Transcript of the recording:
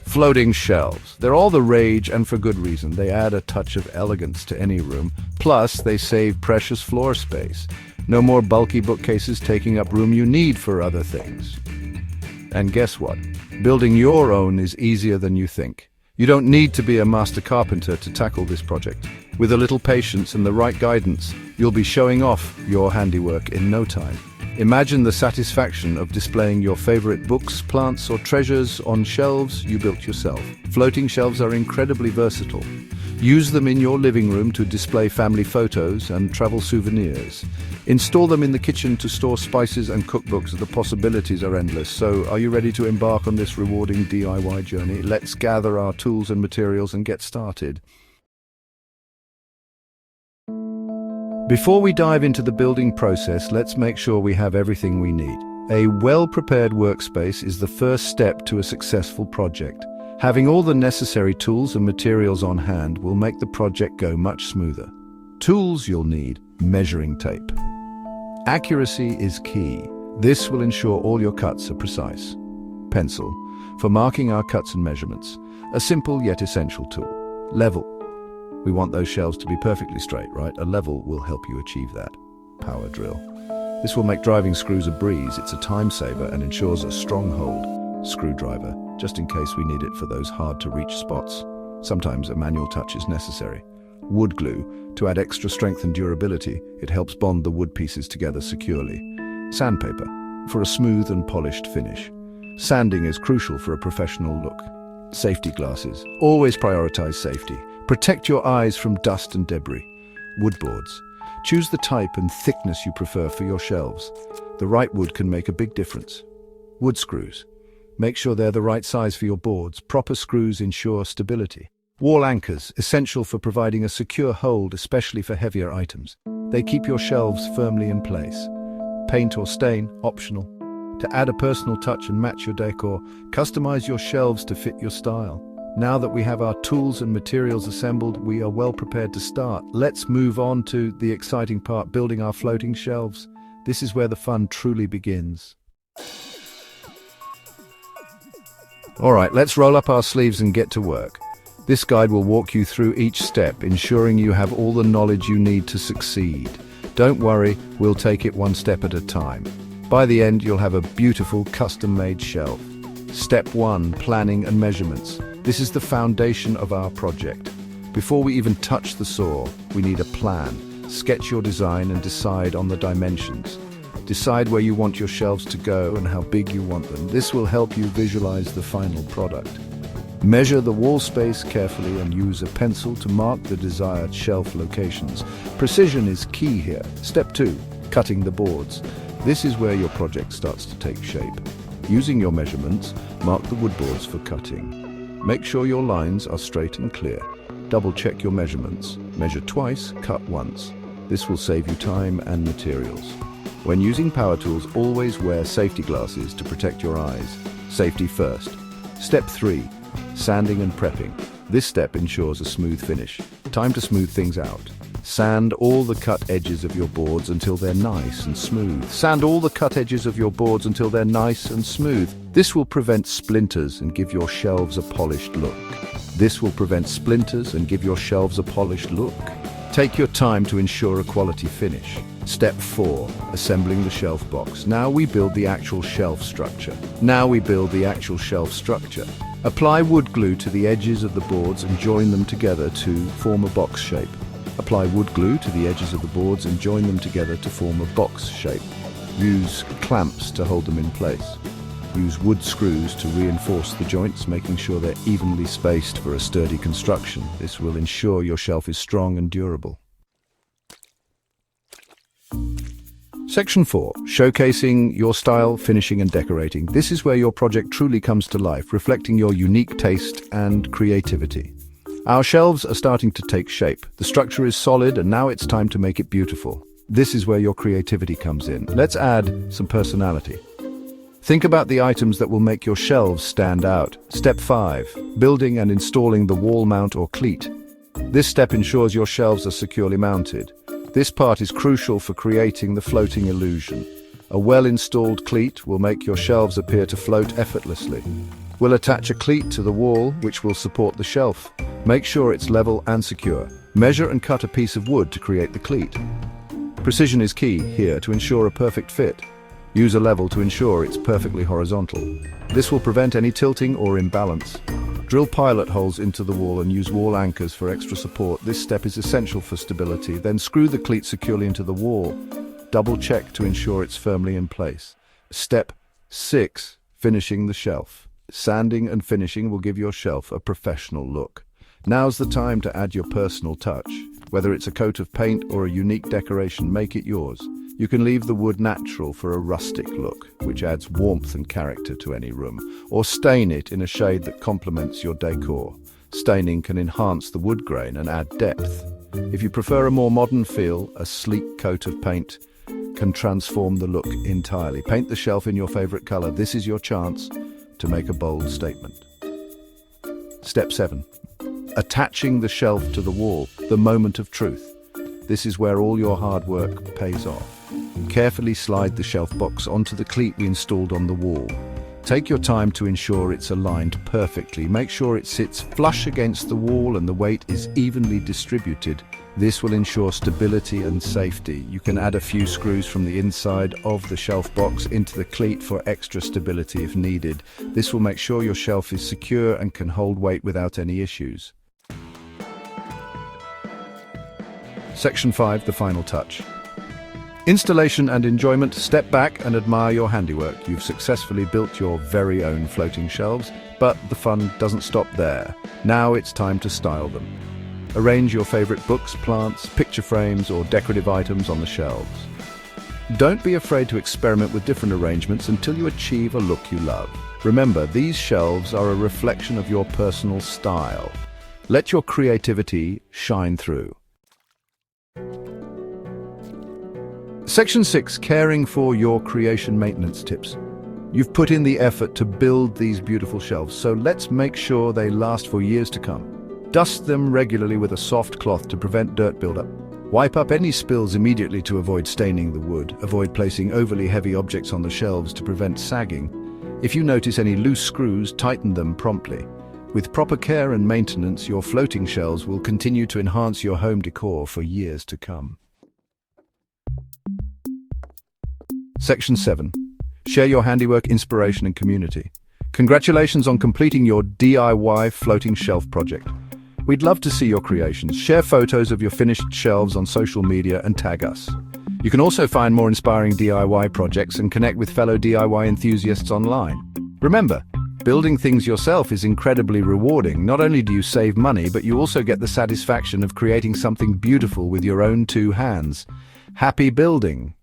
Floating shelves. They're all the rage, and for good reason. They add a touch of elegance to any room. Plus, they save precious floor space. No more bulky bookcases taking up room you need for other things. And guess what? Building your own is easier than you think. You don't need to be a master carpenter to tackle this project. With a little patience and the right guidance, you'll be showing off your handiwork in no time. Imagine the satisfaction of displaying your favorite books, plants, or treasures on shelves you built yourself. Floating shelves are incredibly versatile. Use them in your living room to display family photos and travel souvenirs. Install them in the kitchen to store spices and cookbooks. The possibilities are endless. So, are you ready to embark on this rewarding DIY journey? Let's gather our tools and materials and get started. Before we dive into the building process, let's make sure we have everything we need. A well-prepared workspace is the first step to a successful project. Having all the necessary tools and materials on hand will make the project go much smoother. Tools you'll need: measuring tape. Accuracy is key. This will ensure all your cuts are precise. Pencil, for marking our cuts and measurements. A simple yet essential tool. Level. We want those shelves to be perfectly straight, right? A level will help you achieve that. Power drill. This will make driving screws a breeze. It's a time saver and ensures a strong hold. Screwdriver, just in case we need it for those hard-to-reach spots. Sometimes a manual touch is necessary. Wood glue, to add extra strength and durability. It helps bond the wood pieces together securely. Sandpaper, for a smooth and polished finish. Sanding is crucial for a professional look. Safety glasses. Always prioritize safety. Protect your eyes from dust and debris. Wood boards. Choose the type and thickness you prefer for your shelves. The right wood can make a big difference. Wood screws. Make sure they're the right size for your boards. Proper screws ensure stability. Wall anchors, essential for providing a secure hold, especially for heavier items. They keep your shelves firmly in place. Paint or stain, optional. To add a personal touch and match your decor, customize your shelves to fit your style. Now that we have our tools and materials assembled, we are well prepared to start. Let's move on to the exciting part: building our floating shelves. This is where the fun truly begins. All right, let's roll up our sleeves and get to work. This guide will walk you through each step, ensuring you have all the knowledge you need to succeed. Don't worry, we'll take it one step at a time. By the end, you'll have a beautiful custom-made shelf. Step 1, planning and measurements. This is the foundation of our project. Before we even touch the saw, we need a plan. Sketch your design and decide on the dimensions. Decide where you want your shelves to go and how big you want them. This will help you visualize the final product. Measure the wall space carefully and use a pencil to mark the desired shelf locations. Precision is key here. Step 2, cutting the boards. This is where your project starts to take shape. Using your measurements, mark the wood boards for cutting. Make sure your lines are straight and clear. Double check your measurements. Measure twice, cut once. This will save you time and materials. When using power tools, always wear safety glasses to protect your eyes. Safety first. Step 3, sanding and prepping. This step ensures a smooth finish. Time to smooth things out. Sand all the cut edges of your boards until they're nice and smooth. Sand all the cut edges of your boards until they're nice and smooth. This will prevent splinters and give your shelves a polished look. Take your time to ensure a quality finish. Step 4, assembling the shelf box. Now we build the actual shelf structure. Apply wood glue to the edges of the boards and join them together to form a box shape. Use clamps to hold them in place. Use wood screws to reinforce the joints, making sure they're evenly spaced for a sturdy construction. This will ensure your shelf is strong and durable. Section 4, showcasing your style, finishing and decorating. This is where your project truly comes to life, reflecting your unique taste and creativity. Our shelves are starting to take shape. The structure is solid and now it's time to make it beautiful. This is where your creativity comes in. Let's add some personality. Think about the items that will make your shelves stand out. Step 5, building and installing the wall mount or cleat. This step ensures your shelves are securely mounted. This part is crucial for creating the floating illusion. A well-installed cleat will make your shelves appear to float effortlessly. We'll attach a cleat to the wall, which will support the shelf. Make sure it's level and secure. Measure and cut a piece of wood to create the cleat. Precision is key here to ensure a perfect fit. Use a level to ensure it's perfectly horizontal. This will prevent any tilting or imbalance. Drill pilot holes into the wall and use wall anchors for extra support. This step is essential for stability. Then screw the cleat securely into the wall. Double check to ensure it's firmly in place. Step 6. Finishing the shelf. Sanding and finishing will give your shelf a professional look. Now's the time to add your personal touch. Whether it's a coat of paint or a unique decoration, make it yours. You can leave the wood natural for a rustic look, which adds warmth and character to any room, or stain it in a shade that complements your decor. Staining can enhance the wood grain and add depth. If you prefer a more modern feel, a sleek coat of paint can transform the look entirely. Paint the shelf in your favorite color. This is your chance to make a bold statement. Step 7. Attaching the shelf to the wall, the moment of truth. This is where all your hard work pays off. Carefully slide the shelf box onto the cleat we installed on the wall. Take your time to ensure it's aligned perfectly. Make sure it sits flush against the wall and the weight is evenly distributed. This will ensure stability and safety. You can add a few screws from the inside of the shelf box into the cleat for extra stability if needed. This will make sure your shelf is secure and can hold weight without any issues. Section 5, the final touch. Installation and enjoyment. Step back and admire your handiwork. You've successfully built your very own floating shelves, but the fun doesn't stop there. Now it's time to style them. Arrange your favorite books, plants, picture frames, or decorative items on the shelves. Don't be afraid to experiment with different arrangements until you achieve a look you love. Remember, these shelves are a reflection of your personal style. Let your creativity shine through. Section 6, caring for your creation maintenance tips. You've put in the effort to build these beautiful shelves, so let's make sure they last for years to come. Dust them regularly with a soft cloth to prevent dirt buildup. Wipe up any spills immediately to avoid staining the wood. Avoid placing overly heavy objects on the shelves to prevent sagging. If you notice any loose screws, tighten them promptly. With proper care and maintenance, your floating shelves will continue to enhance your home decor for years to come. Section 7. Share your handiwork, inspiration, and community. Congratulations on completing your DIY floating shelf project. We'd love to see your creations. Share photos of your finished shelves on social media and tag us. You can also find more inspiring DIY projects and connect with fellow DIY enthusiasts online. Remember, building things yourself is incredibly rewarding. Not only do you save money, but you also get the satisfaction of creating something beautiful with your own two hands. Happy building!